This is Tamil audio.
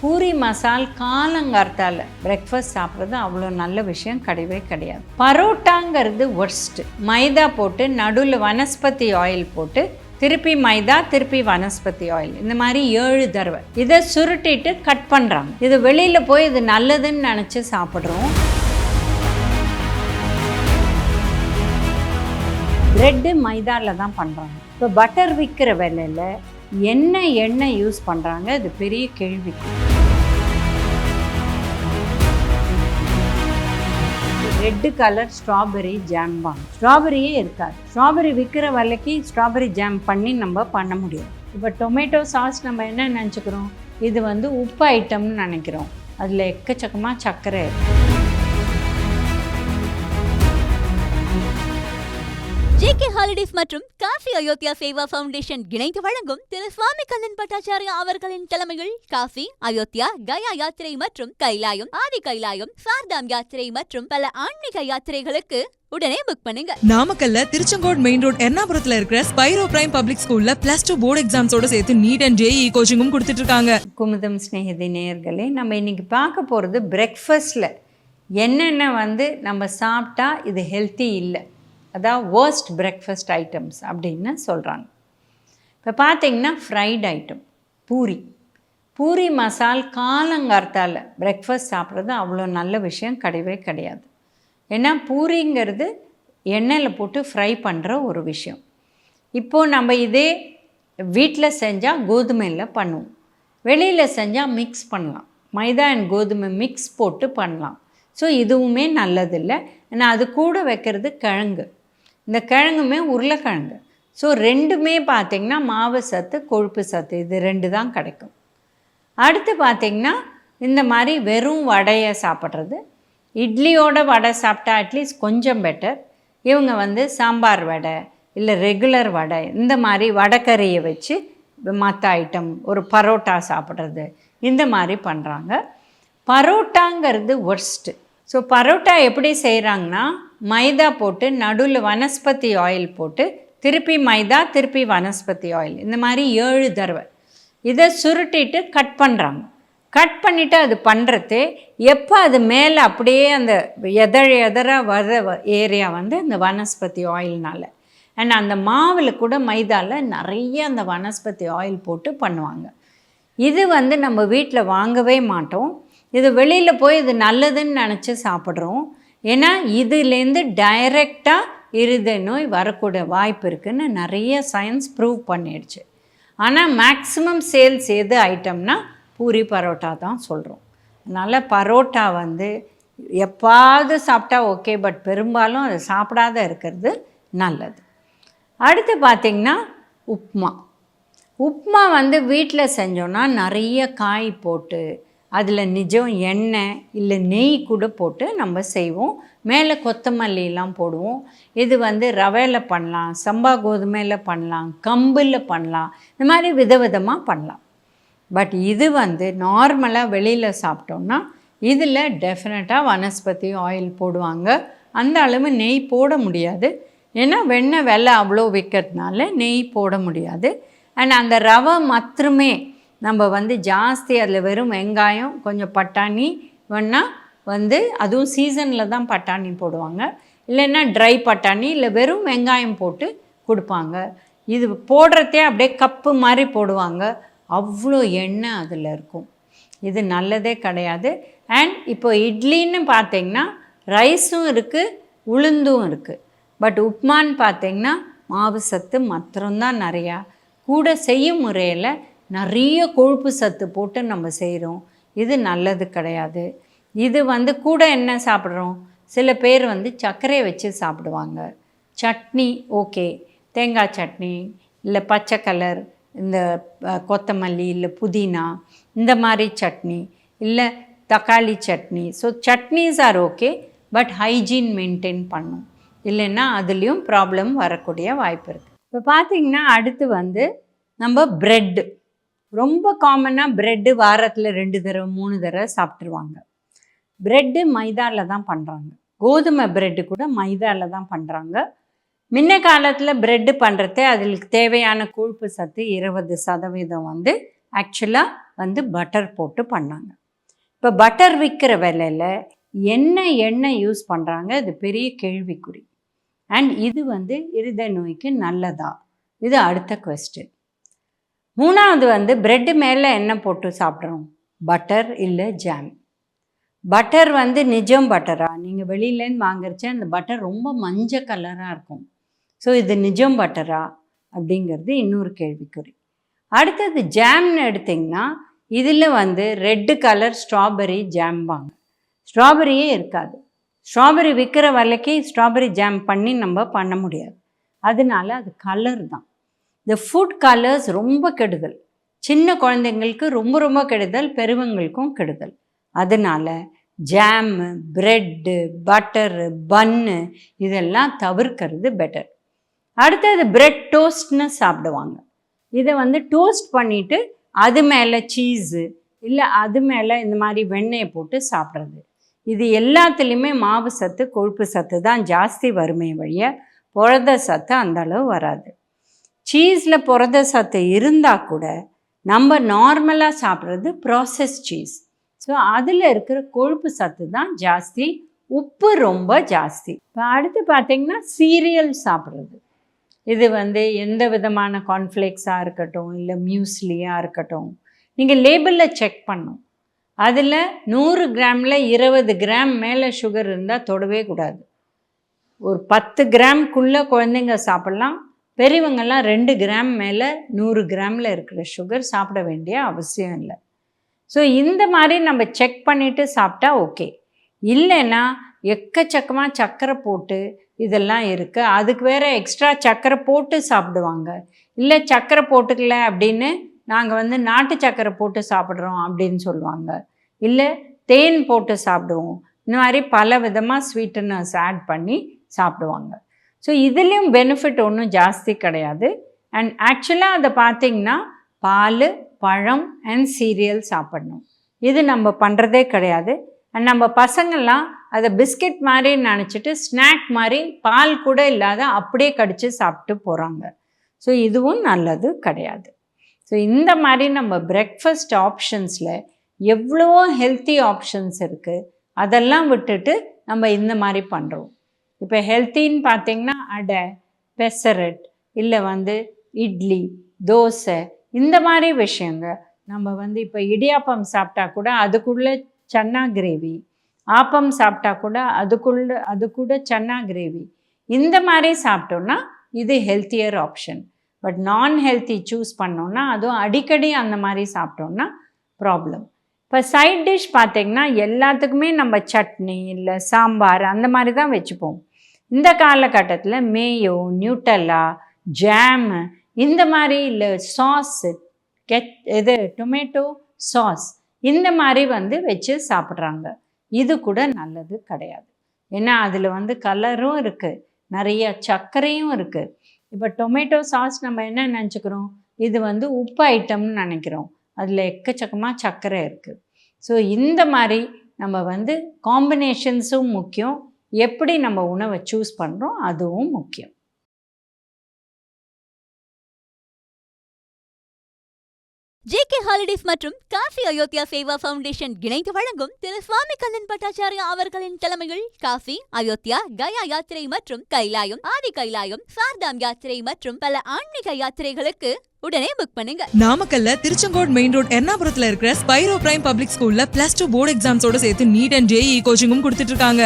பூரி மசால் காலங்கார்த்தால பிரேக்ஃபாஸ்ட் சாப்பிட்றது அவ்வளோ நல்ல விஷயம் கிடையவே கிடையாது. பரோட்டாங்கிறது ஒர்ஸ்ட்டு. மைதா போட்டு நடுவில் வனஸ்பதி ஆயில் போட்டு திருப்பி மைதா திருப்பி வனஸ்பதி ஆயில் இந்த மாதிரி 7 தடவை இதை சுருட்டிட்டு கட் பண்ணுறாங்க. இது வெளியில் போய் இது நல்லதுன்னு நினச்சி சாப்பிட்றோம். ப்ரெட்டு மைதாவில் தான் பண்ணுறாங்க. இப்போ பட்டர் விற்கிற விலையில் என்ன எண்ணெய் யூஸ் பண்ணுறாங்க, இது பெரிய கேள்வி. ரெட்டு கலர் ஸ்ட்ராபெரி ஜாம் தான். ஸ்ட்ராபெரியே இருக்காது. ஸ்ட்ராபெரி விற்கிற விலைக்கு ஸ்ட்ராபெரி ஜாம் பண்ணி நம்ம பண்ண முடியும். இப்போ டொமேட்டோ சாஸ் நம்ம என்ன நினச்சிக்கிறோம், இது உப்பு ஐட்டம்னு நினைக்கிறோம். அதில் எக்கச்சக்கமாக சர்க்கரை. JK ஹாலிடேஸ் மற்றும் காசி அயோத்தியா சேவா ஃபவுண்டேஷன் இணைந்து வழங்கும் திரு சுவாமி கண்ணன் பட்டாச்சாரியா அவர்களின் தலைமையில் காசி, அயோத்தியா, கயா யாத்திரை மற்றும் கைலாயம், ஆதி கைலாயம், சார்தாம் யாத்திரை மற்றும் பல ஆன்மீக யாத்திரைகளுக்கு உடனே புக் பண்ணுங்க. நாமக்கல்ல திருச்செங்கோடு மெயின் ரோட் எர்ணாபுரத்துல இருக்கிற ஸ்பைரோ பிரைம் பப்ளிக் ஸ்கூல்ல +2 போர்டு எக்ஸாம்ஸோட சேர்த்து நீட் அண்ட் JEE கோச்சிங்கும் கொடுத்துட்டு இருக்காங்க. குமுதம் ஸ்நேகிதி நேயர்களே, நம்ம இன்னைக்கு பார்க்க போகிறது பிரேக்ஃபாஸ்டில் என்னென்ன நம்ம சாப்பிட்டா இது ஹெல்த்தி இல்லை, அதான் வேர்ஸ்ட் பிரேக்ஃபாஸ்ட் ஐட்டம்ஸ் அப்படின்னு சொல்கிறாங்க. இப்போ பார்த்திங்கன்னா ஃப்ரைட் ஐட்டம், பூரி மசால் காலங்கார்த்தால பிரேக்ஃபாஸ்ட் சாப்பிட்றது அவ்வளோ நல்ல விஷயம் கிடையவே கிடையாது. ஏன்னா பூரிங்கிறது எண்ணெயில் போட்டு ஃப்ரை பண்ணுற ஒரு விஷயம். இப்போது நம்ம இதே வீட்டில் செஞ்சால் கோதுமையில் பண்ணுவோம், வெளியில் செஞ்சால் மிக்ஸ் பண்ணலாம், மைதா அண்ட் கோதுமை மிக்ஸ் போட்டு பண்ணலாம். ஸோ இதுவுமே நல்லதில்லை. ஏன்னா அது கூட வைக்கிறது கிழங்கு, இந்த கிழங்குமே உருளைக்கிழங்கு. ஸோ ரெண்டுமே பார்த்திங்கன்னா மாவு சத்து கொழுப்பு சத்து இது 2 தான் கிடைக்கும். அடுத்து பார்த்திங்கன்னா இந்த மாதிரி வெறும் வடையை சாப்பிட்றது, இட்லியோட வடை சாப்பிட்டா அட்லீஸ்ட் கொஞ்சம் பெட்டர். இவங்க சாம்பார் வடை இல்லை ரெகுலர் வடை இந்த மாதிரி வடைக்கறியை வச்சு மற்ற ஐட்டம் ஒரு பரோட்டா சாப்பிட்றது இந்த மாதிரி பண்ணுறாங்க. பரோட்டாங்கிறது ஒர்ஸ்ட்டு. ஸோ பரோட்டா எப்படி செய்கிறாங்கன்னா, மைதா போட்டு நடுவில் வனஸ்பதி ஆயில் போட்டு திருப்பி மைதா திருப்பி வனஸ்பதி ஆயில் இந்த மாதிரி 7 தடவை இதை சுருட்டிட்டு கட் பண்ணுறாங்க. கட் பண்ணிவிட்டு அது பண்ணுறது எப்போ அது மேலே அப்படியே அந்த எதராக வர ஏரியா அந்த வனஸ்பதி ஆயில்னால். அண்ட் அந்த மாவில் கூட மைதாவில் நிறைய அந்த வனஸ்பதி ஆயில் போட்டு பண்ணுவாங்க. இது நம்ம வீட்டில் வாங்கவே மாட்டோம். இது வெளியில் போய் இது நல்லதுன்னு நினச்சி சாப்பிட்றோம். ஏன்னா இதுலேருந்து டைரெக்டாக இருதய நோய் வரக்கூடிய வாய்ப்பு இருக்குதுன்னு நிறைய சயின்ஸ் ப்ரூவ் பண்ணிடுச்சு. ஆனால் மேக்ஸிமம் சேல்ஸ் எது ஐட்டம்னா பூரி பரோட்டா தான் சொல்கிறோம். அதனால் பரோட்டா எப்பாவது சாப்பிட்டா ஓகே, பட் பெரும்பாலும் அதை சாப்பிடாத இருக்கிறது நல்லது. அடுத்து பார்த்திங்கன்னா உப்மா வீட்டில் செஞ்சோன்னா நிறைய காய் போட்டு அதில் நிஜம் எண்ணெய் இல்லை நெய் கூட போட்டு நம்ம செய்வோம். மேலே கொத்தமல்லிலாம் போடுவோம். இது ரவையில் பண்ணலாம், சம்பா கோதுமையில் பண்ணலாம், கம்பில் பண்ணலாம், இந்த மாதிரி விதவிதமாக பண்ணலாம். பட் இது நார்மலாக வெளியில் சாப்பிட்டோம்னா இதில் டெஃபினட்டாக வனஸ்பதி ஆயில் போடுவாங்க. அந்த அளவு நெய் போட முடியாது. ஏன்னா வெண்ணெய் விலை அவ்வளோ விற்கிறதுனால நெய் போட முடியாது. அண்ட் அந்த ரவை மாத்திரமே நம்ம ஜாஸ்தி அதில் வெறும் வெங்காயம் கொஞ்சம் பட்டாணி வேணால் அதுவும் சீசனில் தான் பட்டாணி போடுவாங்க, இல்லைன்னா ட்ரை பட்டாணி இல்லை வெறும் வெங்காயம் போட்டு கொடுப்பாங்க. இது போடுறதே அப்படியே கப்பு மாதிரி போடுவாங்க, அவ்வளோ எண்ணெய் அதில் இருக்கும். இது நல்லதே கிடையாது. அண்ட் இப்போ இட்லின்னு பார்த்திங்கன்னா ரைஸும் இருக்குது உளுந்தும் இருக்குது. பட் உப்மான்னு பார்த்திங்கன்னா மாவு சத்து மாத்திரம்தான் நிறையா, கூட செய்யும் முறையில் நிறைய கொழுப்பு சத்து போட்டு நம்ம செய்கிறோம். இது நல்லது கிடையாது. இது கூட என்ன சாப்பிட்றோம், சில பேர் சர்க்கரையை வச்சு சாப்பிடுவாங்க. சட்னி ஓகே, தேங்காய் சட்னி இல்லை பச்சை கலர் இந்த கொத்தமல்லி இல்லை புதினா இந்த மாதிரி சட்னி இல்லை தக்காளி chutney. So chutneys are okay, but hygiene maintain பண்ணும், இல்லைன்னா அதுலேயும் ப்ராப்ளம் வரக்கூடிய வாய்ப்பு இருக்குது. இப்போ பார்த்திங்கன்னா அடுத்து நம்ம ப்ரெட்டு ரொம்ப காமனாக ப்ரெட்டு வாரத்தில் 2 தடவை 3 தடவை சாப்பிட்ருவாங்க. ப்ரெட்டு மைதாவில் தான் பண்ணுறாங்க. கோதுமை ப்ரெட்டு கூட மைதாவில் தான் பண்ணுறாங்க. முன்ன காலத்தில் ப்ரெட்டு பண்ணுறது அதுக்கு தேவையான கொழுப்பு சத்து 20% ஆக்சுவலாக வந்து பட்டர் போட்டு பண்ணாங்க. இப்போ பட்டர் விற்கிற விலையில் என்ன எண்ணெய் யூஸ் பண்ணுறாங்க, அது பெரிய கேள்விக்குறி. அண்ட் இது வந்து இருதய நோய்க்கு நல்லதா, இது அடுத்த கொஸ்டின். மூணாவது வந்து பிரெட்டு மேலே எண்ணெய் போட்டு சாப்பிட்றோம், பட்டர் இல்லை ஜாம். பட்டர் வந்து நிஜம் பட்டரா, நீங்கள் வெளியிலேருந்து வாங்குறச்ச அந்த பட்டர் ரொம்ப மஞ்சள் கலராக இருக்கும். ஸோ இது நிஜம் பட்டரா அப்படிங்கிறது இன்னொரு கேள்விக்குறி. அடுத்தது ஜாம்னு எடுத்திங்கன்னா இதில் வந்து ரெட்டு கலர் ஸ்ட்ராபெரி ஜாம்பாங்க. ஸ்ட்ராபெரியே இருக்காது. ஸ்ட்ராபெரி விற்கிற விலைக்கு ஸ்ட்ராபெரி ஜாம் பண்ணி நம்ம பண்ண முடியாது. அதனால அது கலர் தான். இந்த ஃபுட் கலர்ஸ் ரொம்ப கெடுதல். சின்ன குழந்தைங்களுக்கு ரொம்ப ரொம்ப கெடுதல், பெரியவங்களுக்கும் கெடுதல். அதனால் ஜாமு, ப்ரெட்டு, பட்டரு, பன்னு இதெல்லாம் தவிர்க்கிறது பெட்டர். அடுத்தது பிரெட் டோஸ்ட்னு சாப்பிடுவாங்க. இதை வந்து டோஸ்ட் பண்ணிவிட்டு அது மேலே சீஸு இல்லை அது மேலே இந்த மாதிரி வெண்ணெயை போட்டு சாப்பிட்றது. இது எல்லாத்துலேயுமே மாவு சத்து, கொழுப்பு சத்து தான் ஜாஸ்தி வருமே வழிய புரத சத்து அந்த அளவு வராது. சீஸில் புரத சத்து இருந்தால் கூட நம்ம நார்மலாக சாப்பிட்றது ப்ராசஸ் சீஸ். ஸோ அதில் இருக்கிற கொழுப்பு சத்து தான் ஜாஸ்தி, உப்பு ரொம்ப ஜாஸ்தி. இப்போ அடுத்து பார்த்திங்கன்னா சீரியல் சாப்பிட்றது. இது வந்து எந்த விதமான கார்ன்ஃப்ளேக்ஸாக இருக்கட்டும் இல்லை மியூஸ்லியாக இருக்கட்டும், நீங்கள் லேபிளில் செக் பண்ணணும். அதில் 100 கிராமில் 20 கிராம் மேலே சுகர் இருந்தால் தொடவே கூடாது. ஒரு 10 கிராம்குள்ளே குழந்தைங்க சாப்பிட்லாம், பெரியவங்கள்லாம் 2 கிராம் மேலே 100 கிராமில் இருக்கிற சுகர் சாப்பிட வேண்டிய அவசியம் இல்லை. ஸோ இந்த மாதிரி நம்ம செக் பண்ணிவிட்டு சாப்பிட்டா ஓகே. இல்லைன்னா எக்கச்சக்கமாக சர்க்கரை போட்டு இதெல்லாம் இருக்குது, அதுக்கு வேறு எக்ஸ்ட்ரா சர்க்கரை போட்டு சாப்பிடுவாங்க. இல்லை சர்க்கரை போட்டுக்கல அப்படின்னு நாங்கள் வந்து நாட்டு சர்க்கரை போட்டு சாப்பிட்றோம் அப்படின்னு சொல்லுவாங்க. இல்லை தேன் போட்டு சாப்பிடுவோம். இந்த மாதிரி பல விதமாக ஸ்வீட்டனர்ஸ் ஆட் பண்ணி சாப்பிடுவாங்க. ஸோ இதுலேயும் பெனிஃபிட் ஒன்றும் ஜாஸ்தி கிடையாது. அண்ட் ஆக்சுவலாக அதை பார்த்திங்கன்னா பால், பழம் அண்ட் சீரியல் சாப்பிடணும். இது நம்ம பண்ணுறதே கிடையாது. அண்ட் நம்ம பசங்கள்லாம் அதை பிஸ்கெட் மாதிரி நினச்சிட்டு ஸ்நாக் மாதிரி பால் கூட இல்லாத அப்படியே கடித்து சாப்பிட்டு போகிறாங்க. ஸோ இதுவும் நல்லது கிடையாது. ஸோ இந்த மாதிரி நம்ம பிரேக்ஃபாஸ்ட் ஆப்ஷன்ஸில் எவ்வளோ ஹெல்த்தி ஆப்ஷன்ஸ் இருக்குது, அதெல்லாம் விட்டுட்டு நம்ம இந்த மாதிரி பண்ணுறோம். இப்போ ஹெல்த்தின்னு பார்த்திங்கன்னா அடை, பெசரட், இல்லை வந்து இட்லி, தோசை, இந்த மாதிரி விஷயங்க. நம்ம வந்து இப்போ இடியாப்பம் சாப்பிட்டா கூட அதுக்குள்ளே சன்னா கிரேவி, ஆப்பம் சாப்பிட்டா கூட அது கூட சன்னா கிரேவி, இந்த மாதிரி சாப்பிட்டோன்னா இது ஹெல்த்தியர் ஆப்ஷன். பட் நான் ஹெல்த்தி சூஸ் பண்ணோன்னா, அதுவும் அடிக்கடி அந்த மாதிரி சாப்பிட்டோன்னா ப்ராப்ளம். இப்போ சைட் டிஷ் பார்த்திங்கன்னா எல்லாத்துக்குமே நம்ம சட்னி இல்லை சாம்பார் அந்த மாதிரி தான் வச்சுப்போம். இந்த காலகட்டத்தில் மேயோ, நியூட்டல்லா, ஜாமு இந்த மாதிரி இல்லை சாஸு, டொமேட்டோ சாஸ் இந்த மாதிரி வந்து வச்சு சாப்பிட்றாங்க. இது கூட நல்லது கிடையாது. ஏன்னா அதில் வந்து கலரும் இருக்குது, நிறைய சர்க்கரையும் இருக்குது. இப்போ டொமேட்டோ சாஸ் நம்ம என்ன நினச்சிக்கிறோம், இது வந்து உப்பு ஐட்டம்னு நினைக்கிறோம். அதில் எக்கச்சக்கமாக சர்க்கரை இருக்குது. ஸோ இந்த மாதிரி நம்ம வந்து காம்பினேஷன்ஸும் முக்கியம், எப்படி நம்ம உணவை சூஸ் பண்ணுறோம் அதுவும் முக்கியம். ஜேகே ஹாலிடேஸ் மற்றும் காசி அயோத்தியா சேவா ஃபவுண்டேஷன் இணைந்து வழங்கும் திரு சுவாமி கண்ணன் பட்டாச்சாரியா அவர்களின் தலைமையில் காசி, அயோத்தியா, கயா யாத்திரை மற்றும் கைலாயம், ஆதி கைலாயம், சார்தாம் யாத்திரை மற்றும் பல ஆன்மீக யாத்திரைகளுக்கு உடனே புக் பண்ணுங்க. நாமக்கல்ல திருச்செங்கோடு மெயின் ரோட் எர்ணாபுரத்துல இருக்கிற ஸ்பைரோ பிரைம் பப்ளிக் ஸ்கூல்ல +2 போர்டு எக்ஸாம்ஸோட சேர்த்து நீட் அண்ட் JEE கோச்சிங்கும் கொடுத்துட்டு இருக்காங்க.